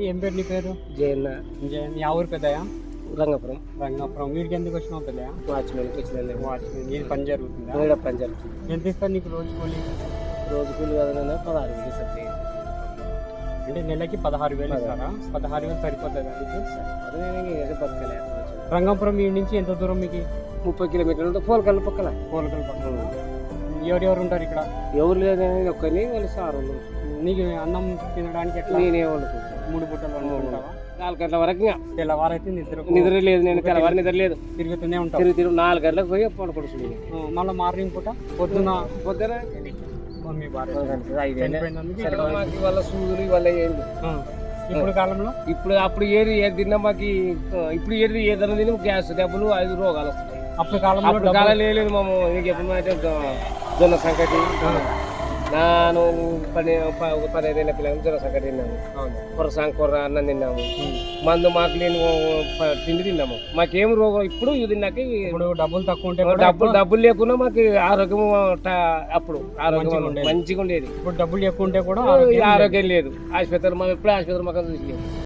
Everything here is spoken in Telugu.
ఏం పేరు నీ పేరు? జయన్న. యా ఊరు పెద్దయా? రంగపురం. రంగాపురం. వీడికి ఎందుకు వచ్చినావు పెద్దయా? వాచ్మెన్కి వచ్చిందండి. వాచ్మెన్. ఇది పని జరుగుతుందా? ఇక్కడ పని జరుగుతుంది. ఎంత ఇస్తారు నీకు రోజు కూలి? రోజు కూలి కదన్నా 16,000 ఇస్తుంది. అంటే నెలకి 16,000 ఇస్తారా? 16,000 సరిపోతుందా నీకు? అదే నేను ఇంకా బతకలే. రంగాపురం ఈ నుంచి ఎంత దూరం మీకు? 30 కిలోమీటర్లు ఉంటుంది. పోలకల్ పక్కన. కోలకల్ పక్కన. ఎవరెవరు ఉంటారు ఇక్కడ? ఎవరు లేదని ఒక్కని వాళ్ళు సార్ వాళ్ళు. నీకు అన్నం తినడానికి ఎట్లా? నేనే వండుకుంటాను. 3 పూటలు వండుకుంటావా? 4 గంటల వరకు ఇంకా తెల్లవారైతే నిద్ర లేదు. నేను తెల్లవారు నిద్ర లేదు. తిరుగుతూనే ఉంటావు. తిరుగు 4 గంటలకు పోయి పడుకుంటుంది. మళ్ళీ మార్నింగ్ పూట పొద్దున మమ్మీ భార్య మాకు వాళ్ళ సూదులు వాళ్ళ ఏంటి ఇప్పుడు కాలంలో ఇప్పుడు అప్పుడు ఏది తిన్నా మాకు ఇప్పుడు ఏదైనా తిని గ్యాస్ డబ్బులు 5 రోగాలు వస్తున్నాయి. అప్పుడు కాలంలో కాలం లేదు మాము. నీకు ఎప్పుడు అంటే జొన్న సంకటి నాను 15 ఏళ్ళ పిల్లలు జొన్న సంకటి తిన్నాము. కూర అన్నం తిన్నాము. మందు మాకు లేని తిండి తిన్నాము. మాకేం రోగం ఇప్పుడు ఇది తిన్నాక ఇప్పుడు డబ్బులు తక్కువ ఉంటే డబ్బులు లేకున్నా మాకు ఆరోగ్యం అప్పుడు ఆరోగ్యం మంచిగా ఉండేది. ఇప్పుడు డబ్బులు ఎక్కువ ఉంటే కూడా ఆరోగ్యం లేదు. ఆసుపత్రులు మనం ఎప్పుడు ఆసుపత్రి మాకు చూసి